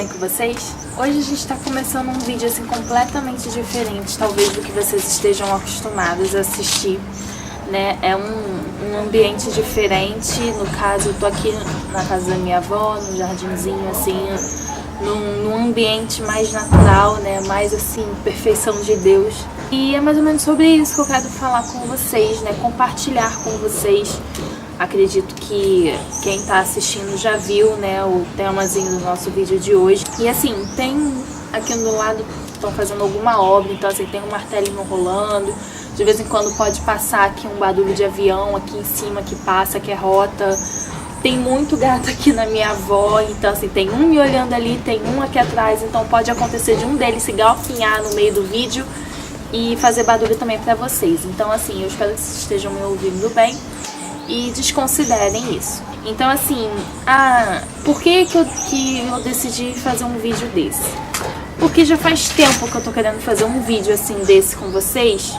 bem com vocês? Hoje a gente está começando um vídeo assim completamente diferente, talvez do que vocês estejam acostumados a assistir, né? É um ambiente diferente. No caso, eu tô aqui na casa da minha avó, no jardinzinho assim, num ambiente mais natural, né? Mais assim, perfeição de Deus. E é mais ou menos sobre isso que eu quero falar com vocês, né? Compartilhar com vocês. Acredito que quem tá assistindo já viu, né, o temazinho do nosso vídeo de hoje. E assim, tem aqui do lado, estão fazendo alguma obra, então assim, tem um martelinho rolando. De vez em quando pode passar aqui um barulho de avião aqui em cima que passa, que é rota. Tem muito gato aqui na minha avó, então assim, tem um me olhando ali, tem um aqui atrás, então pode acontecer de um deles se galfinhar no meio do vídeo e fazer barulho também pra vocês. Então assim, eu espero que vocês estejam me ouvindo bem e desconsiderem isso. Então assim, por que eu decidi fazer um vídeo desse? Porque já faz tempo que eu tô querendo fazer um vídeo assim desse com vocês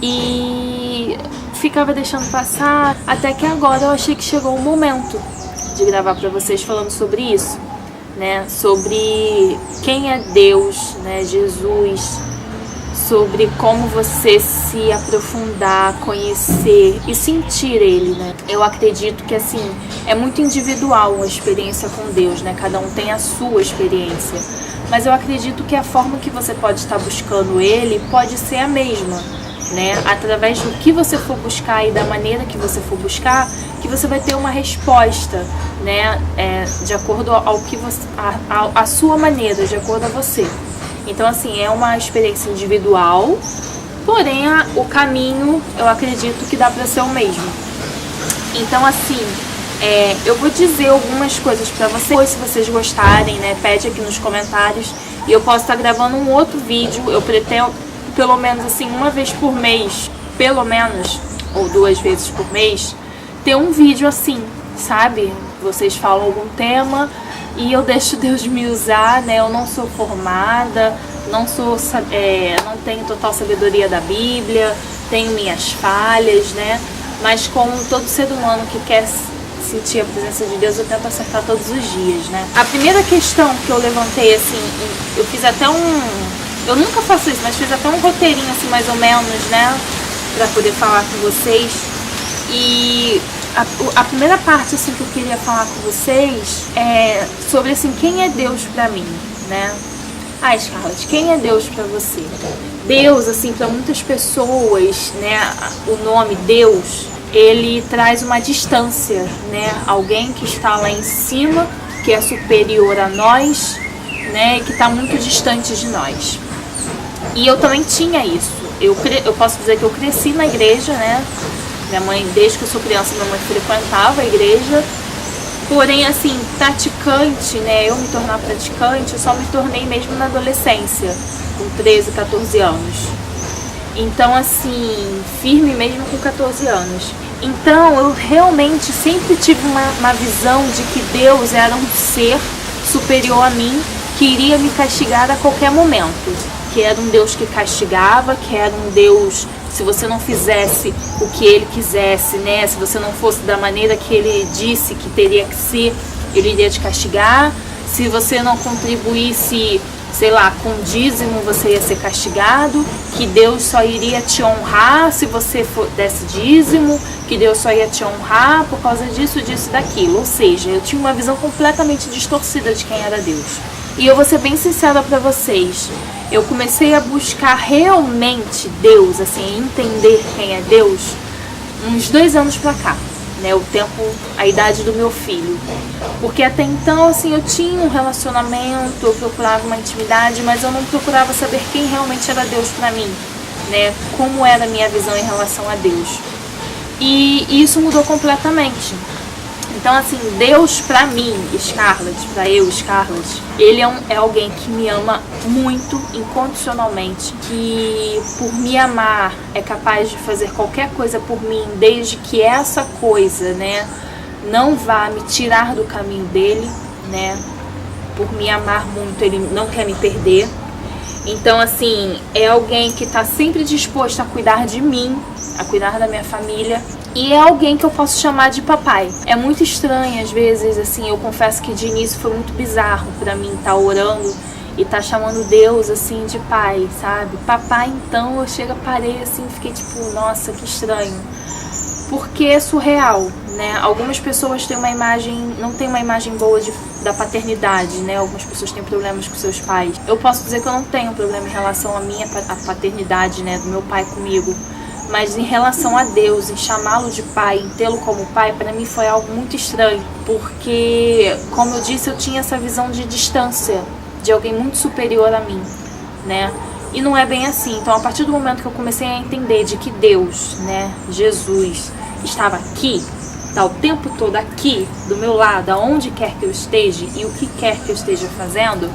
e ficava deixando passar, até que agora eu achei que chegou o momento de gravar pra vocês falando sobre isso, né? Sobre quem é Deus, né? Jesus, sobre como você se aprofundar, conhecer e sentir Ele, né? Eu acredito que assim, é muito individual a experiência com Deus, né? Cada um tem a sua experiência, mas eu acredito que a forma que você pode estar buscando Ele pode ser a mesma, né? Através do que você for buscar e da maneira que você for buscar, que você vai ter uma resposta, né? De acordo ao que você, a sua maneira, de acordo a você. Então assim, é uma experiência individual, porém o caminho eu acredito que dá pra ser o mesmo. Então assim, eu vou dizer algumas coisas pra vocês, se vocês gostarem, né, pede aqui nos comentários. E eu posso estar gravando um outro vídeo, eu pretendo pelo menos assim, uma vez por mês, pelo menos, ou 2 vezes por mês, ter um vídeo assim, sabe? Vocês falam algum tema e eu deixo Deus me usar, né? Eu não sou formada, não tenho total sabedoria da Bíblia, tenho minhas falhas, né? Mas como todo ser humano que quer sentir a presença de Deus, eu tento acertar todos os dias, né? A primeira questão que eu levantei, assim, eu fiz até eu nunca faço isso, mas fiz até um roteirinho assim, mais ou menos, né? Pra poder falar com vocês. E a primeira parte assim que eu queria falar com vocês é sobre assim, quem é Deus pra mim, né? Scarlett, quem é Deus pra você? Deus, assim, pra muitas pessoas, né, o nome Deus, ele traz uma distância, né? Alguém que está lá em cima, que é superior a nós, né, e que está muito distante de nós. E eu também tinha isso. Eu posso dizer que eu cresci na igreja, né? Minha mãe, desde que eu sou criança, minha mãe frequentava a igreja. Porém, assim, praticante, né? Eu me tornar praticante, eu só me tornei mesmo na adolescência, com 13, 14 anos. Então, assim, firme mesmo com 14 anos. Então, eu realmente sempre tive uma visão de que Deus era um ser superior a mim, que iria me castigar a qualquer momento. Que era um Deus que castigava, que era um Deus, se você não fizesse o que Ele quisesse, né? Se você não fosse da maneira que Ele disse que teria que ser, Ele iria te castigar. Se você não contribuísse, sei lá, com dízimo, você ia ser castigado. Que Deus só iria te honrar se você desse dízimo. Que Deus só ia te honrar por causa disso, disso e daquilo. Ou seja, eu tinha uma visão completamente distorcida de quem era Deus. E eu vou ser bem sincera pra vocês, eu comecei a buscar realmente Deus, assim, entender quem é Deus, uns 2 anos pra cá, né, a idade do meu filho. Porque até então, assim, eu tinha um relacionamento, eu procurava uma intimidade, mas eu não procurava saber quem realmente era Deus pra mim, né, como era a minha visão em relação a Deus. E isso mudou completamente. Então, assim, Deus pra mim, Scarlett, Ele é alguém que me ama muito, incondicionalmente, que por me amar é capaz de fazer qualquer coisa por mim, desde que essa coisa, né, não vá me tirar do caminho dele, né, por me amar muito, Ele não quer me perder. Então, assim, é alguém que está sempre disposto a cuidar de mim, a cuidar da minha família. E é alguém que eu posso chamar de papai. É muito estranho, às vezes, assim, eu confesso que de início foi muito bizarro pra mim estar orando e estar chamando Deus, assim, de pai, sabe? Papai, então, eu parei, assim, fiquei tipo, nossa, que estranho. Porque é surreal, né? Algumas pessoas têm uma imagem, não têm uma imagem boa da paternidade, né? Algumas pessoas têm problemas com seus pais. Eu posso dizer que eu não tenho problema em relação à minha paternidade, né? Do meu pai comigo. Mas em relação a Deus, em chamá-lo de pai, em tê-lo como pai, para mim foi algo muito estranho. Porque, como eu disse, eu tinha essa visão de distância, de alguém muito superior a mim, né? E não é bem assim. Então, a partir do momento que eu comecei a entender de que Deus, né, Jesus, estava aqui, está o tempo todo aqui, do meu lado, aonde quer que eu esteja e o que quer que eu esteja fazendo,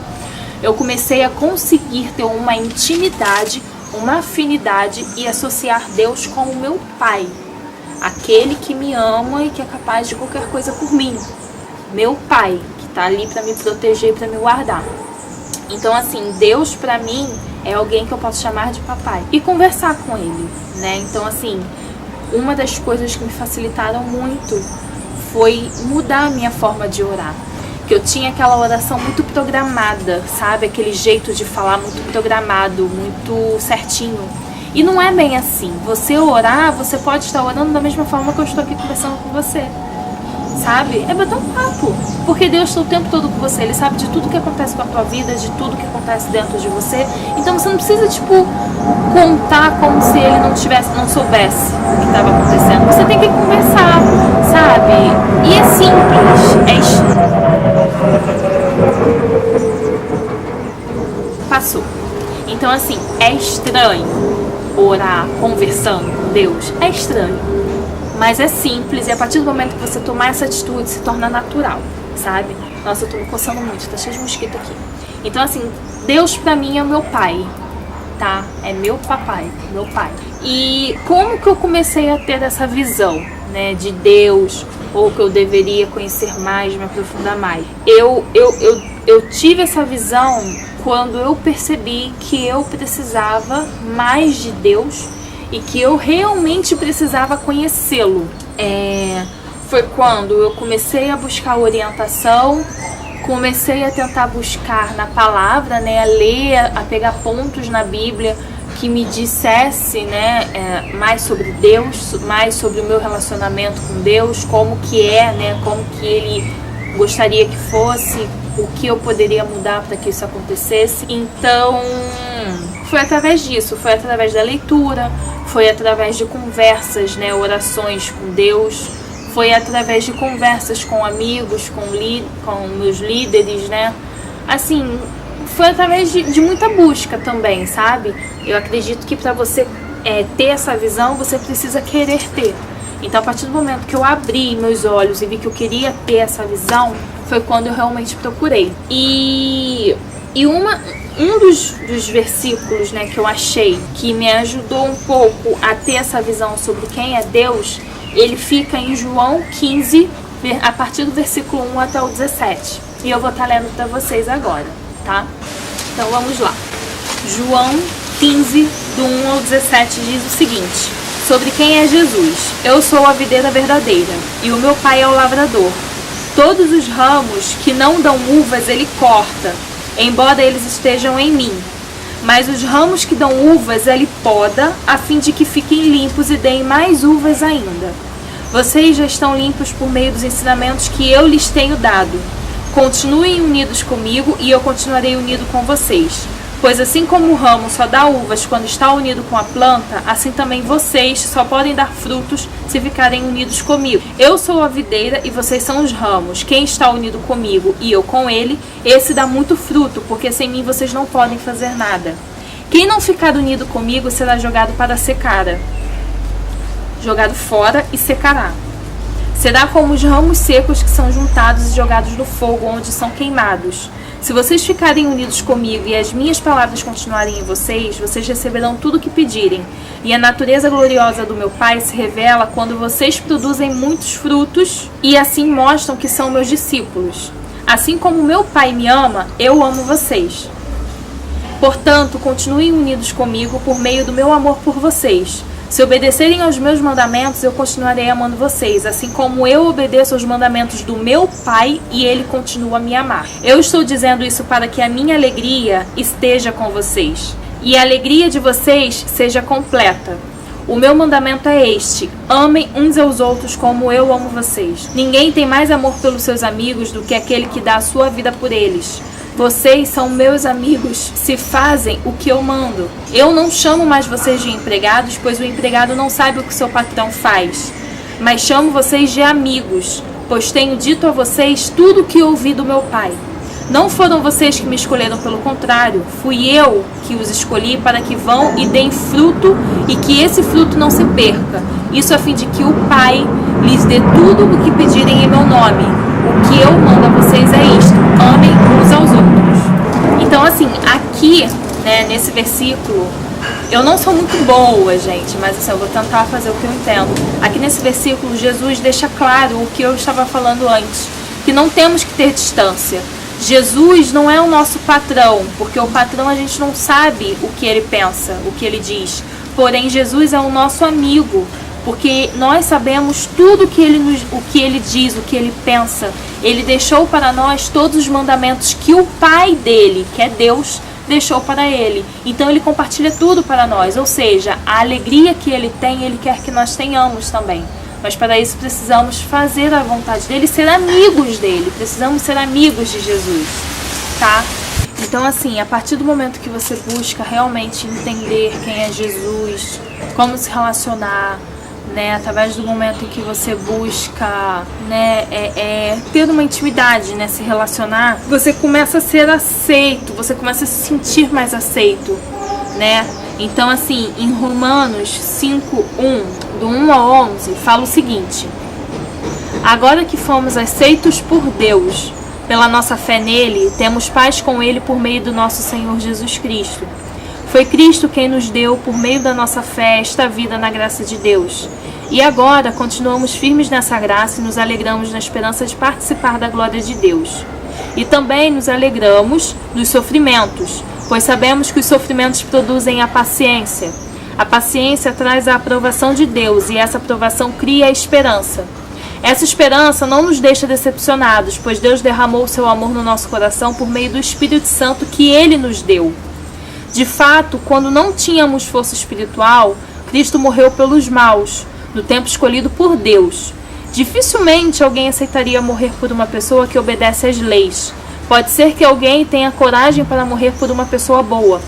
eu comecei a conseguir ter uma intimidade, uma afinidade e associar Deus com o meu pai, aquele que me ama e que é capaz de qualquer coisa por mim, meu pai, que está ali para me proteger, para me guardar. Então, assim, Deus para mim é alguém que eu posso chamar de papai e conversar com ele, né? Então, assim, uma das coisas que me facilitaram muito foi mudar a minha forma de orar. Que eu tinha aquela oração muito programada, sabe? Aquele jeito de falar muito programado, muito certinho. E não é bem assim. Você orar, você pode estar orando da mesma forma que eu estou aqui conversando com você, sabe? É bater um papo. Porque Deus está o tempo todo com você. Ele sabe de tudo que acontece com a tua vida, de tudo que acontece dentro de você. Então você não precisa, tipo, contar como se ele não soubesse o que estava acontecendo. Você tem que conversar, sabe? E é simples. Passou. Então, assim, é estranho orar conversando com Deus. É estranho. Mas é simples e a partir do momento que você tomar essa atitude, se torna natural, sabe? Nossa, eu tô me coçando muito, tá cheio de mosquito aqui. Então, assim, Deus pra mim é o meu pai, tá? É meu papai, meu pai. E como que eu comecei a ter essa visão, né, de Deus, ou que eu deveria conhecer mais, me aprofundar mais? Eu tive essa visão quando eu percebi que eu precisava mais de Deus e que eu realmente precisava conhecê-lo. Foi quando eu comecei a buscar orientação, comecei a tentar buscar na palavra, né, a ler, a pegar pontos na Bíblia que me dissesse, né, mais sobre Deus, mais sobre o meu relacionamento com Deus, como que é, né, como que Ele gostaria que fosse, o que eu poderia mudar para que isso acontecesse. Então, foi através disso, foi através da leitura, foi através de conversas, né, orações com Deus, foi através de conversas com amigos, com meus líderes, né? Assim, foi através de muita busca também, sabe? Eu acredito que para você ter essa visão, você precisa querer ter. Então, a partir do momento que eu abri meus olhos e vi que eu queria ter essa visão, foi quando eu realmente procurei. E um dos versículos, né, que eu achei que me ajudou um pouco a ter essa visão sobre quem é Deus, ele fica em João 15, a partir do versículo 1 até o 17. E eu vou estar lendo para vocês agora, tá? Então vamos lá. João 15, do 1 ao 17 diz o seguinte: sobre quem é Jesus. Eu sou a videira verdadeira, e o meu pai é o lavrador. Todos os ramos que não dão uvas ele corta, embora eles estejam em mim. Mas os ramos que dão uvas ele poda, a fim de que fiquem limpos e deem mais uvas ainda. Vocês já estão limpos por meio dos ensinamentos que eu lhes tenho dado. Continuem unidos comigo e eu continuarei unido com vocês. Pois assim como o ramo só dá uvas quando está unido com a planta, assim também vocês só podem dar frutos se ficarem unidos comigo. Eu sou a videira e vocês são os ramos. Quem está unido comigo e eu com ele, esse dá muito fruto, porque sem mim vocês não podem fazer nada. Quem não ficar unido comigo será jogado para a secara, jogado fora e secará. Será como os ramos secos que são juntados e jogados no fogo, onde são queimados. Se vocês ficarem unidos comigo e as minhas palavras continuarem em vocês, vocês receberão tudo o que pedirem. E a natureza gloriosa do meu Pai se revela quando vocês produzem muitos frutos e assim mostram que são meus discípulos. Assim como meu Pai me ama, eu amo vocês. Portanto, continuem unidos comigo por meio do meu amor por vocês. Se obedecerem aos meus mandamentos, eu continuarei amando vocês, assim como eu obedeço aos mandamentos do meu Pai e ele continua a me amar. Eu estou dizendo isso para que a minha alegria esteja com vocês e a alegria de vocês seja completa. O meu mandamento é este: amem uns aos outros como eu amo vocês. Ninguém tem mais amor pelos seus amigos do que aquele que dá a sua vida por eles. Vocês são meus amigos se fazem o que eu mando. Eu não chamo mais vocês de empregados, pois o empregado não sabe o que seu patrão faz. Mas chamo vocês de amigos, pois tenho dito a vocês tudo o que ouvi do meu Pai. Não foram vocês que me escolheram, pelo contrário, fui eu que os escolhi para que vão e deem fruto e que esse fruto não se perca. Isso a fim de que o Pai lhes dê tudo o que pedirem em meu nome. O que eu mando a vocês é isto: amem uns aos outros. Então, assim, aqui, né, nesse versículo, eu não sou muito boa, gente, mas assim, eu vou tentar fazer o que eu entendo. Aqui nesse versículo, Jesus deixa claro o que eu estava falando antes, que não temos que ter distância. Jesus não é o nosso patrão, porque o patrão a gente não sabe o que ele pensa, o que ele diz. Porém, Jesus é o nosso amigo, porque nós sabemos tudo o que ele diz, o que ele pensa. Ele deixou para nós todos os mandamentos que o Pai dele, que é Deus, deixou para ele. Então ele compartilha tudo para nós, ou seja, a alegria que ele tem, ele quer que nós tenhamos também. Mas para isso precisamos fazer a vontade dele, ser amigos dele. Precisamos ser amigos de Jesus, tá? Então, assim, a partir do momento que você busca realmente entender quem é Jesus, como se relacionar, né, através do momento em que você busca, né, ter uma intimidade, né, se relacionar, você começa a ser aceito, você começa a se sentir mais aceito, né? Então, assim, em Romanos 5:1, do 1 ao 11, fala o seguinte: agora que fomos aceitos por Deus, pela nossa fé nele, temos paz com ele por meio do nosso Senhor Jesus Cristo. Foi Cristo quem nos deu, por meio da nossa fé, esta vida na graça de Deus. E agora continuamos firmes nessa graça e nos alegramos na esperança de participar da glória de Deus. E também nos alegramos nos sofrimentos, pois sabemos que os sofrimentos produzem a paciência. A paciência traz a aprovação de Deus e essa aprovação cria a esperança. Essa esperança não nos deixa decepcionados, pois Deus derramou o seu amor no nosso coração por meio do Espírito Santo que Ele nos deu. De fato, quando não tínhamos força espiritual, Cristo morreu pelos maus, no tempo escolhido por Deus. Dificilmente alguém aceitaria morrer por uma pessoa que obedece às leis. Pode ser que alguém tenha coragem para morrer por uma pessoa boa,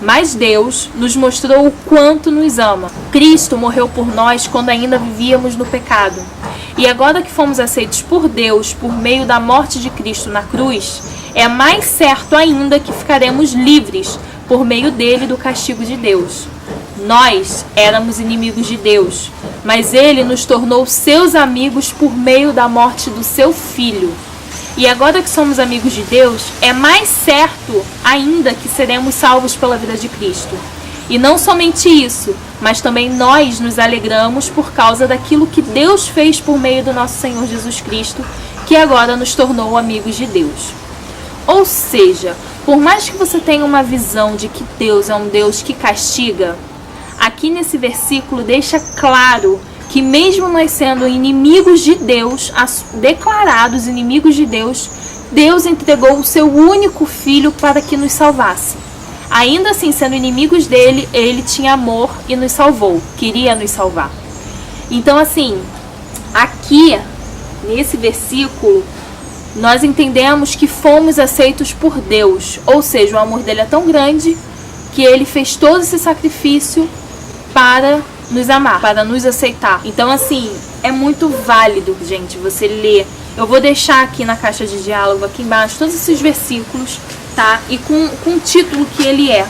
mas Deus nos mostrou o quanto nos ama. Cristo morreu por nós quando ainda vivíamos no pecado. E agora que fomos aceitos por Deus por meio da morte de Cristo na cruz, é mais certo ainda que ficaremos livres por meio dele do castigo de Deus. Nós éramos inimigos de Deus, mas ele nos tornou seus amigos por meio da morte do seu Filho. E agora que somos amigos de Deus, é mais certo ainda que seremos salvos pela vida de Cristo. E não somente isso, mas também nós nos alegramos por causa daquilo que Deus fez por meio do nosso Senhor Jesus Cristo, que agora nos tornou amigos de Deus. Ou seja, por mais que você tenha uma visão de que Deus é um Deus que castiga, aqui nesse versículo deixa claro que mesmo nós sendo inimigos de Deus, declarados inimigos de Deus, Deus entregou o seu único Filho para que nos salvasse. Ainda assim, sendo inimigos dele, ele tinha amor e nos salvou, queria nos salvar. Então, assim, aqui, nesse versículo, nós entendemos que fomos aceitos por Deus. Ou seja, o amor dele é tão grande que ele fez todo esse sacrifício para nos amar, para nos aceitar. Então, assim, é muito válido, gente, você ler. Eu vou deixar aqui na caixa de diálogo, aqui embaixo, todos esses versículos, tá? E com o título que ele é,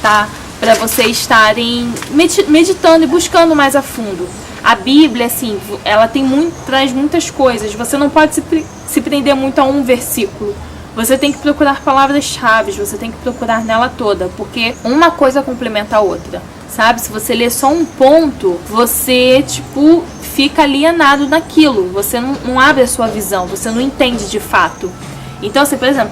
tá? Para vocês estarem meditando e buscando mais a fundo. A Bíblia, assim, ela traz muitas coisas. Você não pode se prender muito a um versículo. Você tem que procurar palavras-chave, você tem que procurar nela toda, porque uma coisa complementa a outra. Sabe, se você ler só um ponto, você, fica alienado naquilo. Você não abre a sua visão, você não entende de fato. Então, assim, por exemplo,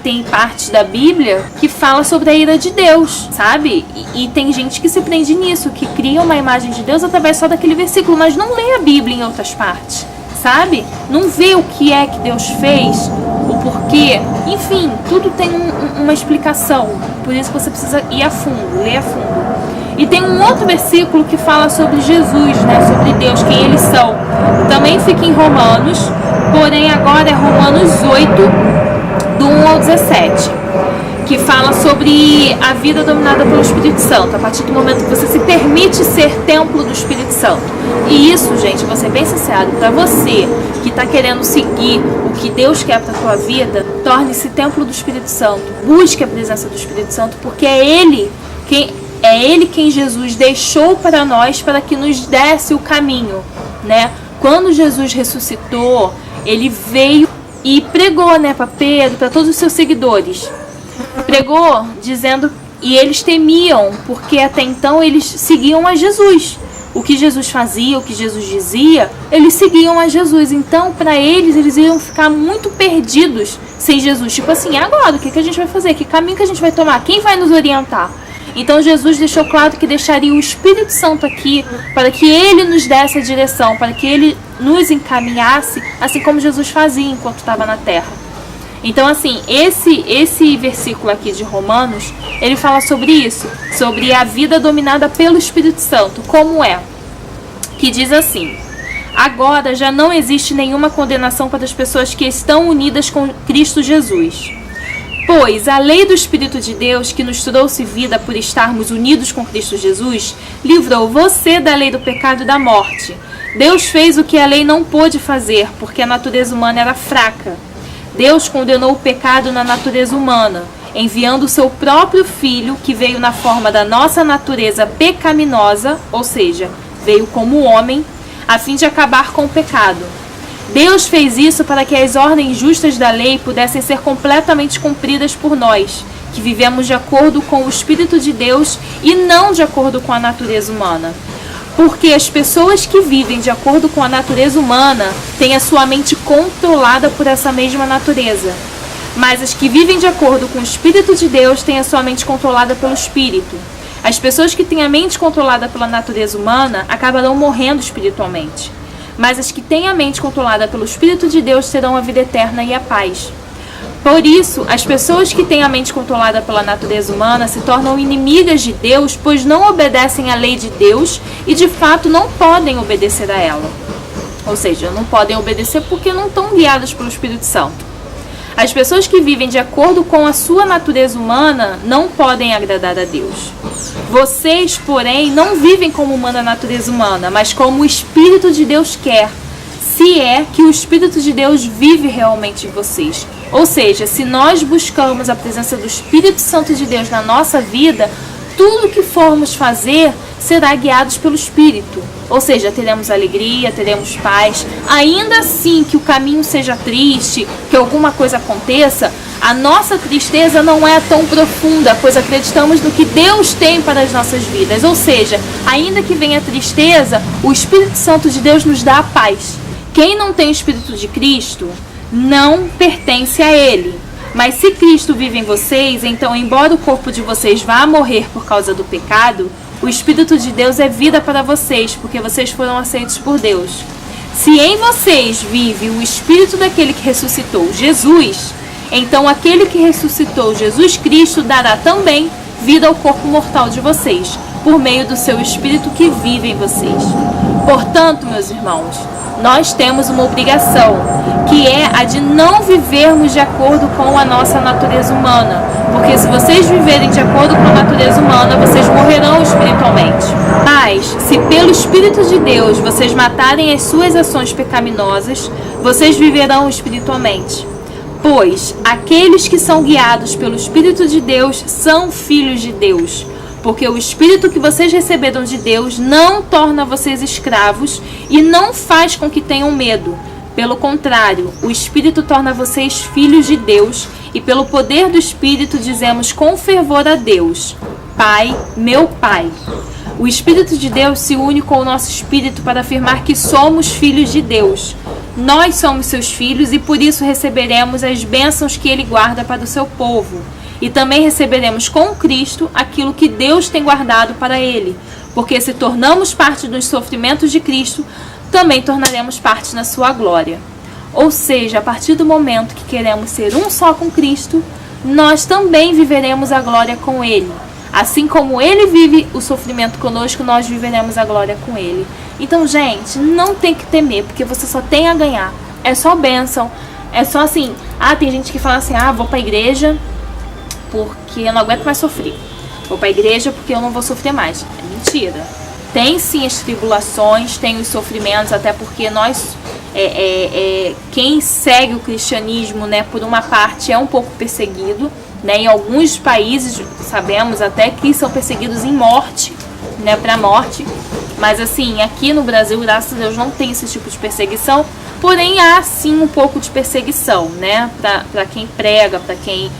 tem partes da Bíblia que fala sobre a ira de Deus, sabe? E tem gente que se prende nisso, que cria uma imagem de Deus através só daquele versículo, mas não lê a Bíblia em outras partes, sabe? Não vê o que é que Deus fez, o porquê. Enfim, tudo tem uma explicação. Por isso que você precisa ir a fundo, ler a fundo. E tem um outro versículo que fala sobre Jesus, né? Sobre Deus, quem eles são. Também fica em Romanos, porém agora é Romanos 8, do 1 ao 17, que fala sobre a vida dominada pelo Espírito Santo, a partir do momento que você se permite ser templo do Espírito Santo. E isso, gente, vou ser bem sincero, para você que está querendo seguir o que Deus quer para a tua vida, torne-se templo do Espírito Santo, busque a presença do Espírito Santo, porque é Ele quem Jesus deixou para nós, para que nos desse o caminho, né? Quando Jesus ressuscitou, Ele veio e pregou, né, para Pedro, para todos os seus seguidores. Pregou dizendo, e eles temiam, porque até então eles seguiam a Jesus. O que Jesus fazia, o que Jesus dizia, eles seguiam a Jesus. Então, para eles iam ficar muito perdidos sem Jesus. Tipo assim, agora, o que a gente vai fazer? Que caminho que a gente vai tomar? Quem vai nos orientar? Então Jesus deixou claro que deixaria o Espírito Santo aqui para que Ele nos desse a direção, para que Ele nos encaminhasse, assim como Jesus fazia enquanto estava na terra. Então, assim, esse versículo aqui de Romanos, ele fala sobre isso, sobre a vida dominada pelo Espírito Santo, como é, que diz assim: agora já não existe nenhuma condenação para as pessoas que estão unidas com Cristo Jesus. Pois a lei do Espírito de Deus, que nos trouxe vida por estarmos unidos com Cristo Jesus, livrou você da lei do pecado e da morte. Deus fez o que a lei não pôde fazer, porque a natureza humana era fraca. Deus condenou o pecado na natureza humana, enviando o seu próprio Filho, que veio na forma da nossa natureza pecaminosa, ou seja, veio como homem, a fim de acabar com o pecado. Deus fez isso para que as ordens justas da lei pudessem ser completamente cumpridas por nós, que vivemos de acordo com o Espírito de Deus e não de acordo com a natureza humana. Porque as pessoas que vivem de acordo com a natureza humana têm a sua mente controlada por essa mesma natureza. Mas as que vivem de acordo com o Espírito de Deus têm a sua mente controlada pelo Espírito. As pessoas que têm a mente controlada pela natureza humana acabarão morrendo espiritualmente. Mas as que têm a mente controlada pelo Espírito de Deus terão a vida eterna e a paz. Por isso, as pessoas que têm a mente controlada pela natureza humana se tornam inimigas de Deus, pois não obedecem à lei de Deus e de fato não podem obedecer a ela. Ou seja, não podem obedecer porque não estão guiadas pelo Espírito Santo. As pessoas que vivem de acordo com a sua natureza humana não podem agradar a Deus. Vocês, porém, não vivem como manda a natureza humana, mas como o Espírito de Deus quer, se é que o Espírito de Deus vive realmente em vocês. Ou seja, se nós buscamos a presença do Espírito Santo de Deus na nossa vida, tudo que formos fazer será guiados pelo Espírito. Ou seja, teremos alegria, teremos paz. Ainda assim que o caminho seja triste, que alguma coisa aconteça, a nossa tristeza não é tão profunda, pois acreditamos no que Deus tem para as nossas vidas. Ou seja, ainda que venha tristeza, o Espírito Santo de Deus nos dá a paz. Quem não tem o Espírito de Cristo não pertence a Ele. Mas se Cristo vive em vocês, então, embora o corpo de vocês vá morrer por causa do pecado, o Espírito de Deus é vida para vocês, porque vocês foram aceitos por Deus. Se em vocês vive o Espírito daquele que ressuscitou Jesus, então aquele que ressuscitou Jesus Cristo dará também vida ao corpo mortal de vocês, por meio do seu Espírito que vive em vocês. Portanto, meus irmãos, nós temos uma obrigação, que é a de não vivermos de acordo com a nossa natureza humana. Porque se vocês viverem de acordo com a natureza humana, vocês morrerão espiritualmente. Mas, se pelo Espírito de Deus vocês matarem as suas ações pecaminosas, vocês viverão espiritualmente. Pois aqueles que são guiados pelo Espírito de Deus são filhos de Deus. Porque o Espírito que vocês receberam de Deus não torna vocês escravos e não faz com que tenham medo. Pelo contrário, o Espírito torna vocês filhos de Deus e pelo poder do Espírito dizemos com fervor a Deus: Pai, meu Pai. O Espírito de Deus se une com o nosso Espírito para afirmar que somos filhos de Deus. Nós somos seus filhos e por isso receberemos as bênçãos que Ele guarda para o seu povo. E também receberemos com Cristo aquilo que Deus tem guardado para Ele. Porque se tornamos parte dos sofrimentos de Cristo, também tornaremos parte na sua glória. Ou seja, a partir do momento que queremos ser um só com Cristo, nós também viveremos a glória com Ele. Assim como Ele vive o sofrimento conosco, nós viveremos a glória com Ele. Então, gente, não tem que temer, porque você só tem a ganhar. É só bênção. É só assim, tem gente que fala assim, vou pra igreja porque eu não aguento mais sofrer. Vou pra igreja porque eu não vou sofrer mais. É mentira. Tem sim as tribulações, tem os sofrimentos, até porque nós, quem segue o cristianismo, né, por uma parte é um pouco perseguido, né, em alguns países sabemos até que são perseguidos em morte, né, pra morte, mas assim, aqui no Brasil, graças a Deus, não tem esse tipo de perseguição, porém há sim um pouco de perseguição, né, pra quem prega, pra quem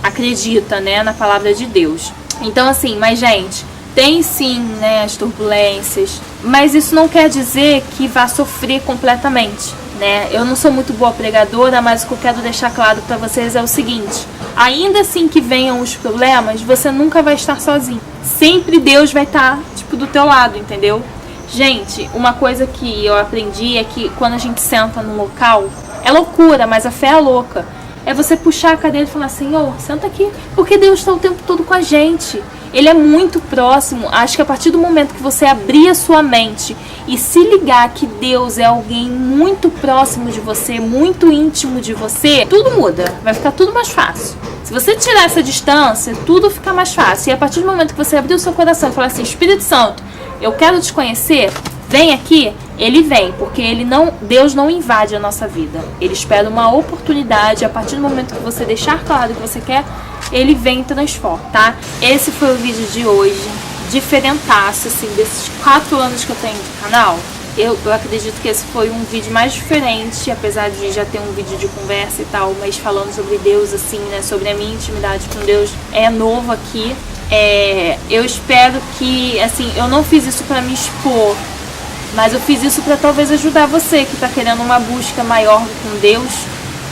acredita, né, na palavra de Deus. Então assim, mas gente, tem sim, né, as turbulências, mas isso não quer dizer que vá sofrer completamente, né? Eu não sou muito boa pregadora, mas o que eu quero deixar claro para vocês é o seguinte: ainda assim que venham os problemas, você nunca vai estar sozinho. Sempre Deus vai estar, do teu lado, entendeu? Gente, uma coisa que eu aprendi é que quando a gente senta num local, é loucura, mas a fé é louca. É você puxar a cadeira e falar, Senhor, senta aqui, porque Deus está o tempo todo com a gente. Ele é muito próximo. Acho que a partir do momento que você abrir a sua mente e se ligar que Deus é alguém muito próximo de você, muito íntimo de você, tudo muda. Vai ficar tudo mais fácil. Se você tirar essa distância, tudo fica mais fácil. E a partir do momento que você abrir o seu coração e falar assim, Espírito Santo, eu quero te conhecer, vem aqui, ele vem, porque Deus não invade a nossa vida. Ele espera uma oportunidade, a partir do momento que você deixar claro o que você quer, ele vem e transforma, tá? Esse foi o vídeo de hoje, diferentaço, assim, desses 4 anos que eu tenho de canal. Eu acredito que esse foi um vídeo mais diferente, apesar de já ter um vídeo de conversa e tal, mas falando sobre Deus, assim, né, sobre a minha intimidade com Deus, é novo aqui. Eu espero que, assim, eu não fiz isso pra me expor, mas eu fiz isso pra talvez ajudar você que tá querendo uma busca maior com Deus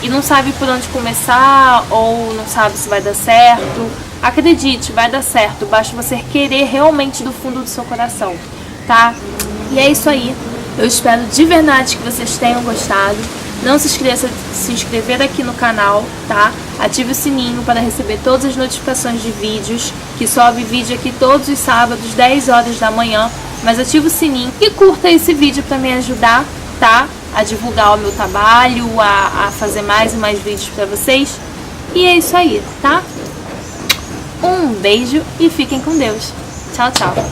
e não sabe por onde começar ou não sabe se vai dar certo. Acredite, vai dar certo, basta você querer realmente do fundo do seu coração, tá? E é isso aí, eu espero de verdade que vocês tenham gostado. Não se esqueça de se inscrever aqui no canal, tá? Ative o sininho para receber todas as notificações de vídeos, que sobe vídeo aqui todos os sábados, 10 horas da manhã. Mas ative o sininho e curta esse vídeo para me ajudar, tá? A divulgar o meu trabalho, a fazer mais e mais vídeos para vocês. E é isso aí, tá? Um beijo e fiquem com Deus. Tchau, tchau.